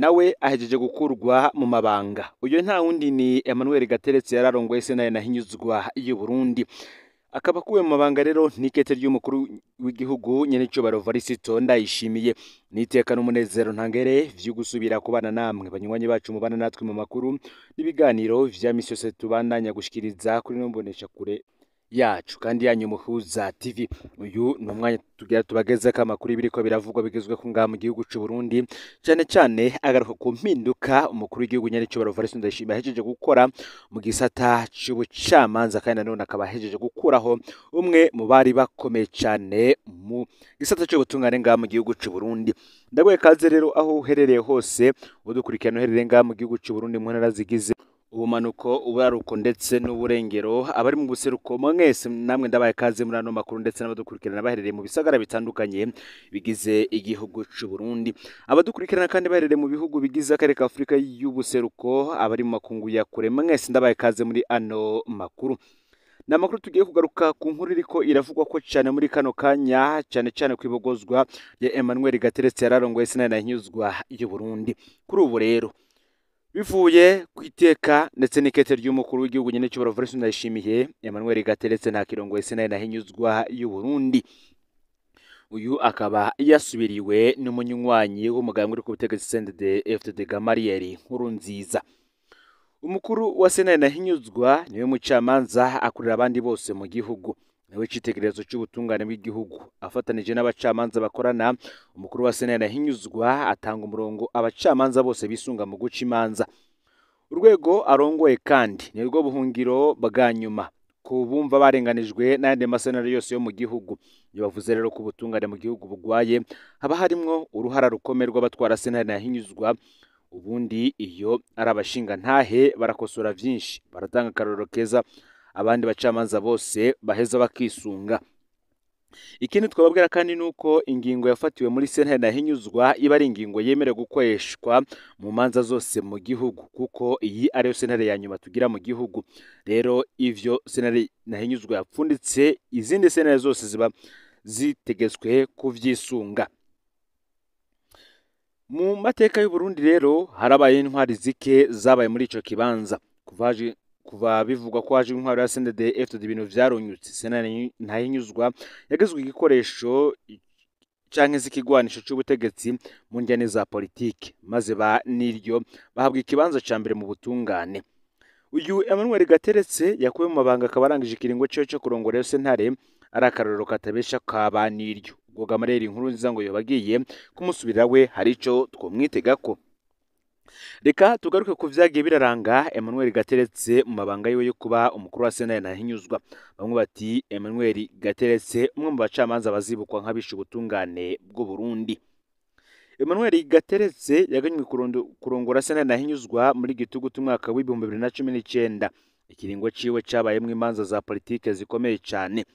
nawe ahejeje gukurwa mu mabanga. Uyo nta wundi ni Emmanuel Gateretse yararongoye sentare ntahinyuzwa y'u Burundi. Akaba kuwe mu mabanga rero n'ikete ry'umukuru w'igihugu Nyenicubahiro Varisito Ndayishimiye. Niteka n'umunezero ntangere vyo gusubira kubana namwe banywanyi bacu mubana natwe mu makuru n'ibiganiro vya misi yose tubandanya gushikiriza kuri nombonesha kure yacu kandi yanyu Muhuza TV. Uyu ni umwanya tugira tubagezeko amakuru biriko biravugwa bigezwe ku ngaha mu gihugu c'u Burundi, cyane cyane agaruka ku mpinduka umukuru w'igihugu Nyenicubahiro Varisito Ndayishimiye ahejeje gukora mu gisata c'ubucamanza, kandi nanone akaba ahejeje gukuraho umwe mu bari bakomeye cyane mu gisata c'ubutungane ngaha mu gihugu c'u Burundi. Ndagoye kaze rero aho uherereye hose udukurikirana uherereye ngaha mu gihugu c'u Burundi mu ntara zigize ubumanuko, uburaruko ndetse n'uburengero, abari mu buseruko mwese namwe ndabaye kaze muri ano makuru, ndetse n'abadukurikirana baherereye mu bisagara bitandukanye bigize igihugu c'u Burundi, abadukurikirana kandi baherereye mu bihugu bigize akarere ka Afurika y'ubuseruko, abari mu makungu ya kure mwese ndabaye kaze muri ano makuru. Na makuru tugiye kugaruka ku nkuru iriko iravugwa ko cyane muri kano kanya, cyane cyane kwibogozwa ya Emmanuel Gateretse yararongoye sentare ntahinyuzwa y'u Burundi. Kuri ubu rero bivuye kwiteka ndetse n'ikete ry'umukuru w'igihugu Nyenicubahiro Varisito Ndayishimiye, Emmanuel Gateretse ntakirongoye sentare ntahinyuzwa y'u Burundi. Uyu akaba yasubiriwe n'umunywanyi w'umugambwe uri ku butegetsi CNDD-FDD Gamaliel Nkurunziza. Umukuru wa sentare ntahinyuzwa niwe mucamanza akurira abandi bose mu gihugu, niwe citegererezo c'ubutungane bw'igihugu. Afatanije n'abacamanza bakorana, umukuru wa sentare ntahinyuzwa atanga umurongo abacamanza bose bisunga mu guca imanza. Urwego arongoye kandi nirwo buhungiro bwa nyuma ku bumva barenganijwe n'ayandi masentare yose yo mu gihugu. Iyo bavuze rero ko ubutungane mu gihugu bugwaye, haba harimwo uruhara rukomeye rw'abatwara sentare ntahinyuzwa. Ubundi iyo ari abashinga ntahe barakosora vyinshi, baratanga akarorero keza abandi bacamanza bose baheza bakisunga. Ikindi twababwira kandi nuko ingingo yafatiwe muri sentare ntahinyuzwa iba ari ingingo yemerewe gukoreshwa mu manza zose mu gihugu, kuko iyi ariyo sentare ya nyuma tugira mu gihugu. Rero ivyo sentare ntahinyuzwa yapfunditse, izindi sentare zose ziba zitegetswe kuvyisunga. Mu mateka y'u Burundi rero harabaye intwari zike zabaye muri ico kibanza. Kuva bivugwa ko haje intwari ya CNDD-FDD ibintu vyaronyutse. Sentare ntahinyuzwa yagizwe igikoresho canke z'ikigwanisho c'ubutegetsi mu njyane za politike, maze niryo bahabwa ikibanza ca mbere mu butungane. Uyu Emmanuel Gateretse yakuwe mu mabanga akaba arangije ikiringo ciwe co kurongora iyo sentare, ari akarorero katabesha ka baniryo. Ubwo Gamaliel Nkurunziza ngo yobagiye kumusubirira we hari ico twomwitegako. Reka tugaruke ku vyagiye biraranga Emmanuel Gateretse mu mabanga yiwe yo kuba umukuru wa sentare ntahinyuzwa. Bamwe bati Emmanuel Gateretse umwe mu bacamanza bazibukwa nk'abishe ubutungane bw'u Burundi. Emmanuel Gateretse yaganywe kurongora sentare ntahinyuzwa muri gitugutu umwaka w'ibihumbi 2019. Ikiringo ciwe cabayemwo imanza za politike zikomeye cane.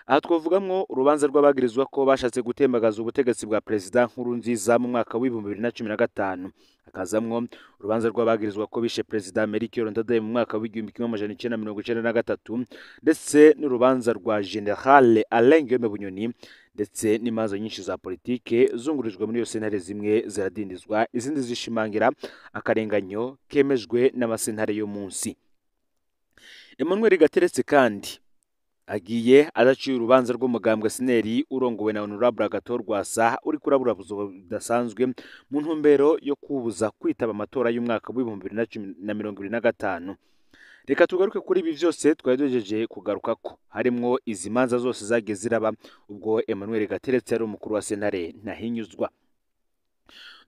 Aha twavugamwo urubanza rw'abagirizwa ko bashatse gutembagaza ubutegetsi bwa Perezida Nkurunziza mu mwaka w'ibihumbi 2015. Hakazamwo urubanza rw'abagirizwa ko bishe Perezida Melchior Ndadaye mu mwaka w'igihumbi 1993, ndetse n'urubanza rwa General Alain Guillaume Bunyoni, ndetse n'imanza nyinshi za politike zungurijwe muri iyo sentare, zimwe ziradindizwa izindi zishimangira akarenganyo kemejwe n'amasentare yo munsi. Emmanuel Gateretse kandi agiye adaciye urubanza rw'umugambwe Sineri urongowe na Honorable Agathon Rwasa uri kuraburabuzo bidasanzwe mu ntumbero yo kubuza kwitaba amatora y'umwaka w'ibihumbi 2025. Reka tugaruke kuri ibi vyose twadojeje kugaruka ko harimwo izi manza zose zagiye ziraba ubwo Emmanuel Gateretse ari umukuru wa sentare ntahinyuzwa.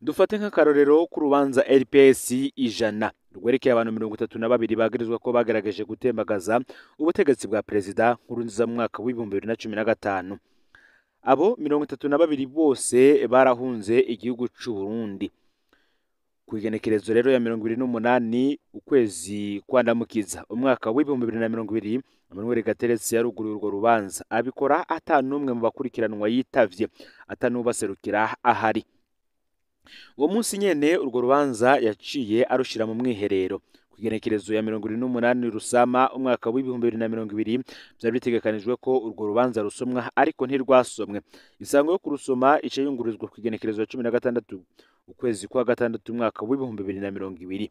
Dufate nk'akarorero ku rubanza RPS 100 rwerekeye abantu 32 bagirizwa ko bagerageje gutembagaza ubutegetsi bwa Perezida Nkurunziza mu mwaka w'ibihumbi 2015. Abo 32 bose barahunze igihugu c'u Burundi. Kwigenekerezo rero ya 28 ukwezi kwa Ndamukiza umwaka w'ibihumbi 2020, Emmanuel Gateretse yaruguruye urwo rubanza, abikora atanumwe mu bakurikiranwa yitavye, atanubaserukira ahari. Uwo munsi nyene urwo rubanza yaciye arushira mu mwiherero. Kwigenekerezo ya 28 Rusama umwaka w'ibihumbi 2020 byari bitegekanijwe ko urwo rubanza rusomwa, ariko ntirwasomwe. Isango yo kurusoma ice yungurizwa kwigenekerezo ya 16 ukwezi kwa gatandatu umwaka w'ibihumbi 2020.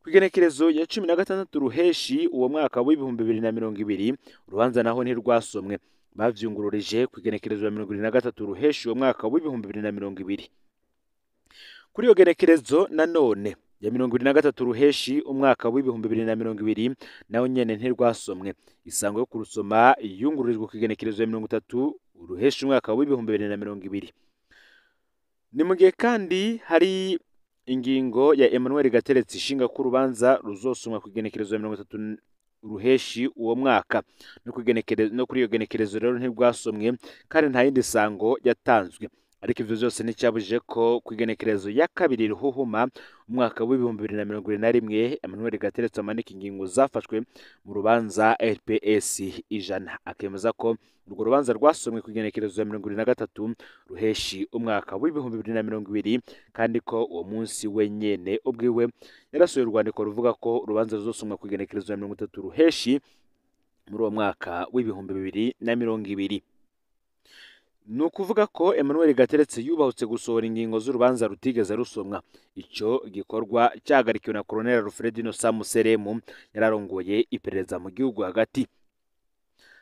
Kwigenekerezo ya 16 ruheshi uwo mwaka w'ibihumbi 2020 urubanza naho ntirwasomwe, bavyungururije kwigenekerezo ya 23 ruheshi uwo mwaka w'ibihumbi 2020. Kuri iyo genekerezo nanone ya 23 ruheshi umwaka w'ibihumbi 2020 naho nyene ntirwasomwe, isango yo kurusoma yungururijwe kwigenekerezo ya 30 ruheshi umwaka w'ibihumbi 2020. Ni mu gihe kandi hari ingingo ya Emmanuel Gateretse ishinga ko urubanza ruzosomwa kwigenekerezo ya 30 ruheshi uwo mwaka, no kuri iyo genekerezo rero ntirwasomwe kandi nta yindi sango yatanzwe. Ariko ivyo vyose nticyabujije ko kwigenekerezo ya kabiri ruhuhuma umwaka w'ibihumbi 2021 Emmanuel Gateretse amanika ingingo zafashwe mu rubanza RPS 100, akemeza ko urwo rubanza rwasomwe kwigenekerezo ya 23 ruheshi umwaka w'ibihumbi 2020 kandi ko uwo munsi wenyene ubwiwe yarasohoye urwandiko ruvuga ko urubanza ruzosomwa kwigenekerezo ya 30 ruheshi muri uwo mwaka w'ibihumbi 2020. Ni ukuvuga ko Emmanuel Gateretse yubahutse gusohora ingingo z'urubanza rutigeze rusomwa. Ico gikorwa cyagarikiwe na Colonel Alfred Innocent Museremu yararongoye iperereza mu gihugu hagati.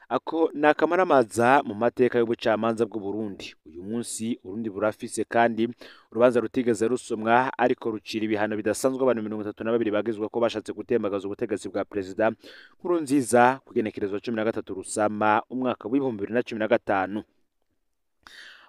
Ako nakamaramaza mu mateka y'ubucamanza bw'u Burundi. Uyu munsi Burundi burafise kandi urubanza rutigeze rusomwa ariko rucira ibihano bidasanzwe abantu 32 bagizwe ko bashatse gutembagaza ubutegetsi bwa Perezida Nkurunziza kugenekerezo 13 Rusama umwaka w'ibihumbi 2015.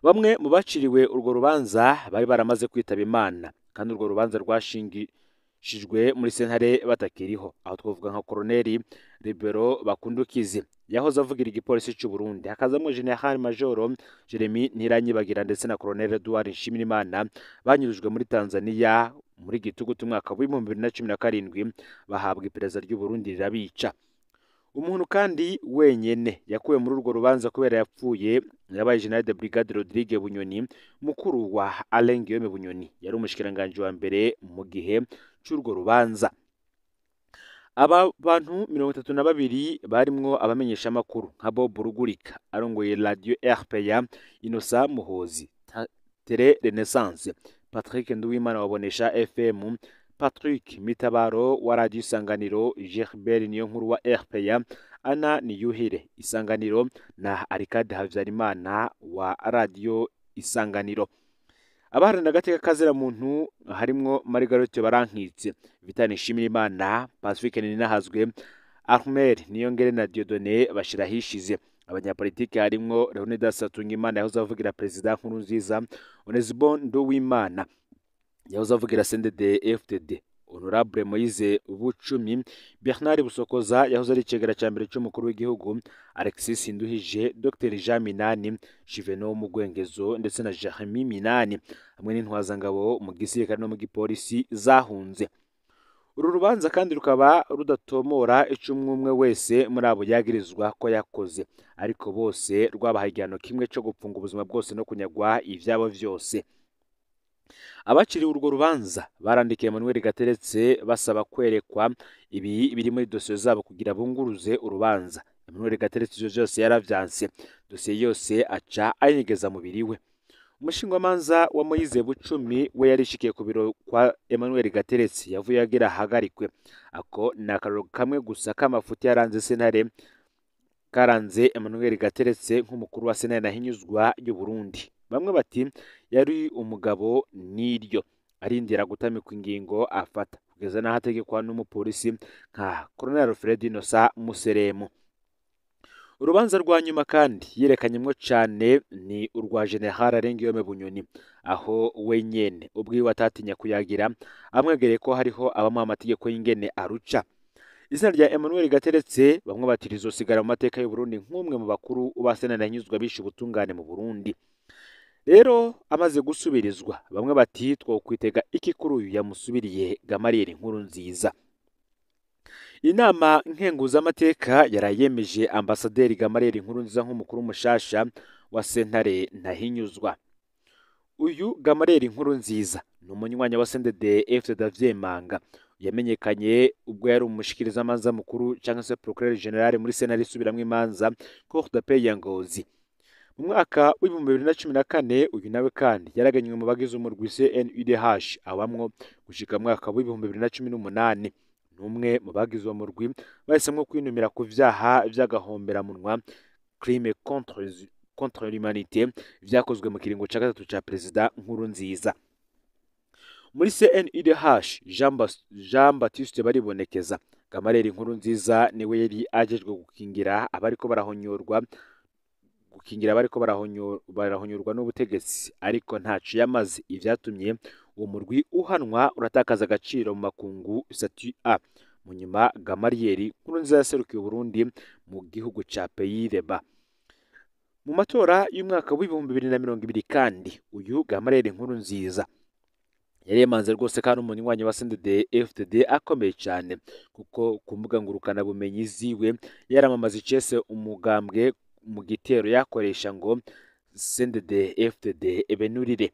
Bamwe mu baciriwe urwo rubanza bari baramaze kwitaba Imana kandi urwo rubanza rwashingishijwe muri sentare batakiriho, aho twavuga nka Colonel Libero Bakundukize yahoze avugira igipolisi cy'u Burundi, hakazamo General Major Jeremy Ntiranyibagira ndetse na Colonel Edouard Nshimirimana banyurujwe muri Tanzania muri gitugutu umwaka w'ibihumbi 2017 bahabwa iperereza ry'u Burundi rirabica. Umuntu kandi wenyene yakuwe muri urwo rubanza kubera yapfuye yabaye General de Brigade Rodrigue Bunyoni, mukuru wa Alain Guillaume Bunyoni, yari umushikiranganje wa mbere mu gihe cy'urwo rubanza. Aba bantu 32 barimwo abamenyesha makuru nka Bob Rugurika arongoye Radio RPA, Innocent Muhozi, Télé Renaissance, Patrick Nduwimana wabonesha FM, Patrick Mitabaro wa Radio Isanganiro, Gerbert Niyonkuru wa RPA, Ana Niyuhire Isanganiro na Arikade Havyarimana wa Radio Isanganiro. Abaharana gateka kazira muntu harimwo Margaret Barankitse, Vitani Nshimirimana, Pacifique Ninahazwe, Ahmed Niyongere na Dieudonné bashirahishize. Abanyapolitiki harimwo Leonidas Satungimana yahoze avugira Perezida Nkurunziza, Onesibon Nduwimana yahoze avugira CNDD-FDD, Honorable Moise Bucumi, Bernard Busokoza yahoze ari icegera ca mbere c'umukuru w'igihugu, Alexis Nduhije, Dr Jean Minani, Juvenal Mugwengezo ndetse na Jeremy Minani hamwe n'intwazangabo mu gisirikare no mu gipolisi zahunze. Uru rubanza kandi rukaba rudatomora icumwe wese muri abo yagirizwa ko yakoze, ariko bose rwabahaye igihano kimwe cyo gupfunga ubuzima bwose no kunyagwa ivyabo vyose. Abaciriwe urwo rubanza barandikiye Emmanuel Gateretse basaba kwerekwa ibi biri muri dosiye zabo kugira bunguruze urubanza. Emmanuel Gateretse ivyo vyose yaravyanse, dosiye yose aca ayigeza mu biriwe. Umushingwamanza wa Moise Bucumi we yarishikiye ku biro kwa Emmanuel Gateretse yavuye agira hagarikwe. Ako nakaroro kamwe gusa k'amafuti yaranze sentare karanze Emmanuel Gateretse nk'umukuru wa sentare nahinyuzwa y'u Burundi. Bamwe bati yari umugabo niryo arindira gutamika ingingo afata kugeza naho ategekwa n'umupolisi nka Colonel Alfred Innocent Museremu. Urubanza rwa nyuma kandi yerekanyemwo cyane ni urwa General Alain Guillaume Bunyoni, aho wenyene ubwiwe atatinya kuyagira amwegereye ko hariho abamuha amategeko y'ingene aruca. Izina rya Emmanuel Gateretse bamwe bati rizosigara mu mateka y'u Burundi nk'umwe mu bakuru ubasena nanyuzwa bishe ubutungane mu Burundi. Rero amaze gusubirizwa bamwe bati twokwitega iki kuri uyu yamusubiriye Gamaliel Nkurunziza. Inama nkenguza amateka yarayemeje Ambasaderi Gamaliel Nkurunziza nk'umukuru mushasha wa sentare ntahinyuzwa. Uyu Gamaliel Nkurunziza ni umunywanyi wa CNDD-FDD Davyemanga yamenyekanye ubwo yari umushikiriza amanza mukuru cyangwa se Procureur General muri sentare isubiramwe imanza Cour d'appel ya Ngozi. mu mwaka w'ibihumbi 2014 uyu nawe kandi yaraganywe mu bagize umurwi CNUDH abamwo gushika mwaka w'ibihumbi 2018. Numwe mu bagize uwo murwi bahisemwo kwinumira ku vyaha vy'agahomberamunwa crime contre l'humanité vyakozwe mu kiringo ca gatatu ca perezida Nkurunziza. Muri CNUDH Jean Baptiste Baribonekeza, Gamariyeri Nkurunziza niwe yari ajejwe gukingira abariko barahonyorwa n'ubutegetsi, ariko ntaco yamaze, ivyatumye uwo murwi uhanwa uratakaza agaciro mu makungu statut A. Mu nyuma Gamariyeri Nkurunziza yaserukiye Burundi mu gihugu ca Pays-les-Bas. Mu matora y'umwaka w'ibihumbi 2020 kandi uyu Gamariyeri Nkurunziza yaremanze rwose kandi umunywanyi wa CNDD-FDD akomeye cyane, kuko ku mbuga ngurukana bumenyi ziwe yaramamaza icese umugambwe mu gitero yakoresha ngo CNDD-FDD ebenurire.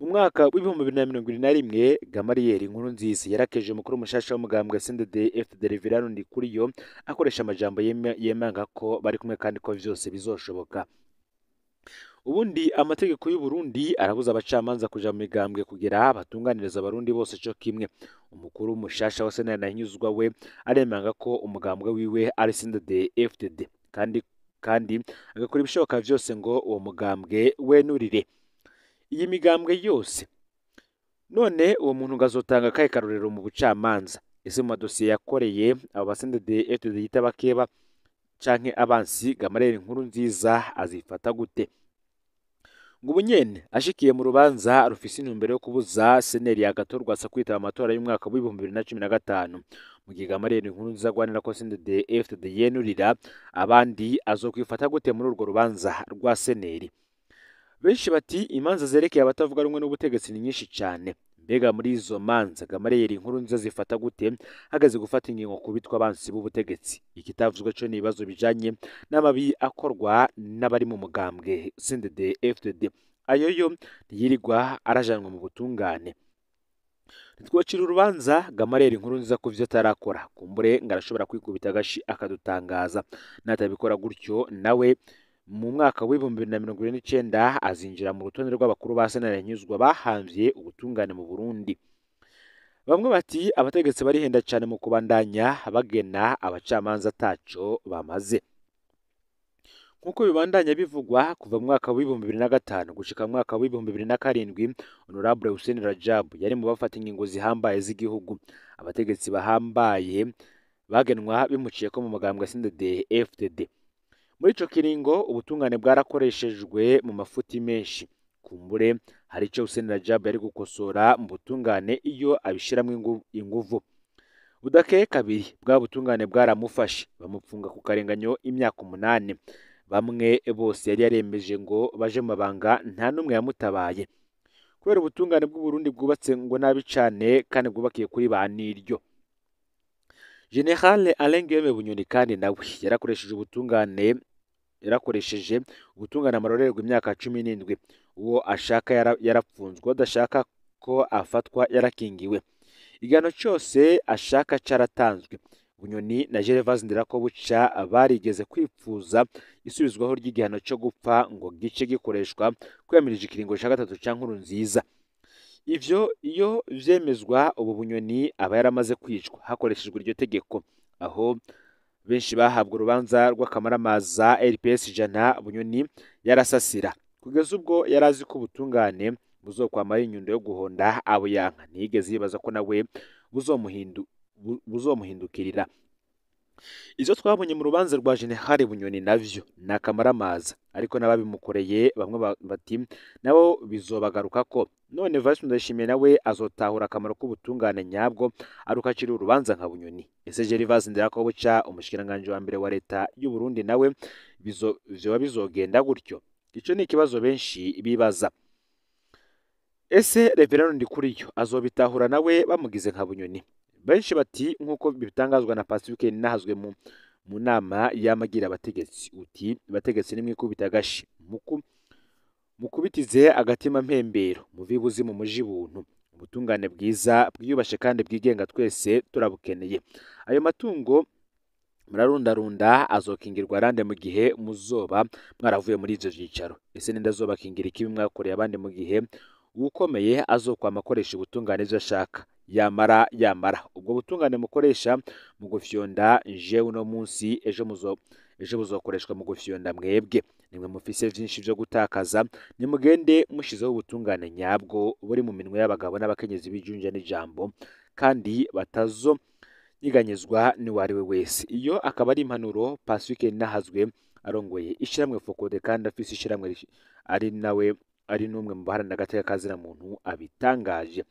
Mu mwaka w'ibihumbi 2021 Gamariyeri Nkurunziza yarakeje umukuru mushasha w'umugambwe CNDD-FDD Reverien Ndikuriyo akoresha amajambo yemanga ko bari kumwe kandi ko vyose bizoshoboka. Ubundi amategeko y'u Burundi arabuza abacamanza kuja mu migambwe kugira batunganiriza abarundi bose cyo kimwe. Umukuru mushasha wa Sena Ntahinyuzwa we aremanga ko umugambwe wiwe ari CNDD-FDD kandi agakora ibishoboka vyose ngo uwo mugambwe wenurire iyi migambwe yose. None uwo muntu gazotanga kahe karorero mu bucamanza? Ese mu madosiye yakoreye abo ba CNDD-FDD yita bakeba canke abansi Gamariyeri Nkurunziza azifata gute? Ngo ubunyene ashikiye mu rubanza rufise intumbero yo kubuza Seneri Agathon kwitaba amatora y'umwaka w'ibihumbi 2015, mu gihe Gamariyeri Nkurunziza agwanira ko CNDD-FDD yenurira abandi, azokwifata gute muri urwo rubanza rwa Seneri? Benshi bati imanza zerekeye abatavuga rumwe n'ubutegetsi ni nyinshi cyane. Mbega muri izo manza Gamariyeri Nkurunziza zifata gute hagaze gufata ingingo ku bitwa abansi b'ubutegetsi? Ikitavuzwe cyo nibibazo bijanye n'amabi akorwa n'abari mu mugambwe CNDD-FDD. Ayoyo ntiyirirwa arajanwa mu butungane. Ntitwocira urubanza Gamariyeri Nkurunziza ku vyo atarakora, kumbure ngarashobora kwikubita agashi akadutangaza. Natabikora gutyo nawe mu mwaka w'ibihumbi 2029 azinjira mu rutonde rw'abakuru ba Sena Ntahinyuzwa bahamvye ubutungane mu Burundi. Bamwe bati abategetsi barihenda cyane mu kubandanya bagena abacamanza ataco bamaze. Nkuko bibandanya bivugwa kuva mu mwaka w'ibihumbi 2005 gushika mu mwaka w'ibihumbi 2007, Honorable Hussein Rajab yari mu bafata ingingo zihambaye z'igihugu. Abategetsi bahambaye bagenwa bimuciye ko mu mugambwe CNDD-FDD. Muri ico kiringo ubutungane bwarakoreshejwe mu mafuti menshi. Kumbure hari ico Hussein Rajab yari gukosora mu butungane iyo abishiramwe inguvu. Budakeye kabiri bwa butungane bwaramufashe bamupfunga ku karenganyo imyaka 8. Bamwe bose yari yaremeje ngo baje mu mabanga, nta numwe yamutabaye. Kubera ubutungane bw'u Burundi bwubatse ngo nabi cane kandi bwubakiye kuri ba niryo. General Alain Guillaume Bunyoni kandi nawe yarakoresheje ubutungane amarorerwa imyaka 17. Uwo ashaka yarapfunzwe, adashaka ko afatwa yarakingiwe. Igihano cyose ashaka caratanzwe. Bunyoni na Gervais Ndirakobuca barigeze kwipfuza isubizwaho ry'igihano cyo gupfa ngo gice gikoreshwa kwemirije ikiringo ca gatatu ca Nkurunziza. Ivyo iyo vyemezwa ubu Bunyoni aba yaramaze kwicwa hakoreshejwe iryo tegeko, aho benshi bahabwa urubanza rw'akamaramaza RPS ijana. Bunyoni yarasasira kugeza ubwo yarazi ko ubutungane buzokwamara inyundo yo guhonda abo yanka. Ntiyigeze yibaza ko nawe buzomuhindukirira. Izo twabonye mu rubanza rwa General Bunyoni navyo nakamaramaza, ariko nababimukoreye bamwe bati nabo bizobagaruka ko. None Vice Ndayishimiye nawe azotahura akamaro k'ubutungane nyabwo arukacira urubanza nka Bunyoni. Ese Gervais Ndirakobuca umushikiranganje wa mbere wa leta y'u Burundi nawe bizogenda gutyo? Ico ni ikibazo benshi bibaza. Ese Reverien Ndikuriyo azobitahura nawe bamugize nka Bunyoni? Benshi bati nkuko bitangazwa na Pacifique Ninahazwe mu nama y'amagira abategetsi, uti bategetsi nimwe kubita gashi mukubitize agatima mpembero muvibuzi mu muji buntu. Ubutungane bwiza bwiyubashe kandi bwigenga twese turabukeneye. Ayo matungo murarundarunda azokingirwa rande mu gihe muzoba mwaravuye muri ivyo vyicaro? Ese ninde azobakingira ikibi mwakoreye abandi mu gihe uwukomeye azokwama akoresha ubutungane ivyo ashaka? Yamara ubwo butungane mukoresha mu gufyonda jewe uno munsi, ejo buzokoreshwa mu gufyonda mwebwe. Nimwe mufise vyinshi vyo gutakaza, nimugende mushizeho ubutungane nyabwo buri mu minwe y'abagabo n'abakenyezi bijunja n'ijambo, kandi batazonyiganyizwa n'uwariwe wese. Iyo akaba ari impanuro Pacifique Ninahazwe arongoye ishiramwe Fokode, kandi afise ishiramwe ari n'umwe mu baharanira agateka kazina muntu abitangaje.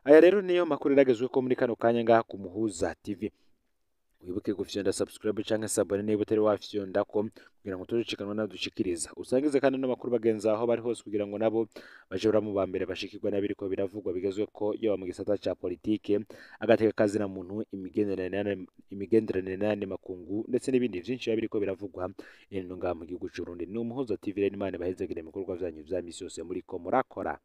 Aya rero niyo makuru iragezweko muri kano kanya ngaha ku Muhuza TV. Wibuke gufyonda subscribe canke sabone niba utari wafyondako, kugira ngo tuzicikanwa nadushikiriza. Usangize kandi n'amakuru bagenzi aho bari hose, kugira ngo nabo baje mu ba mbere bashikirwa n'abiriko biravugwa bigezweko yaba mu gisata ca politike, agateka kazina muntu, imigenderanire n'ayandi makungu, ndetse n'ibindi vyinshi biba biriko biravugwa ino ngaha mu gihugu c'u Burundi. Ni Umuhuza TV rero, Imana ibahezagire mu bikorwa vyanyu vya misi yose muriko murakora.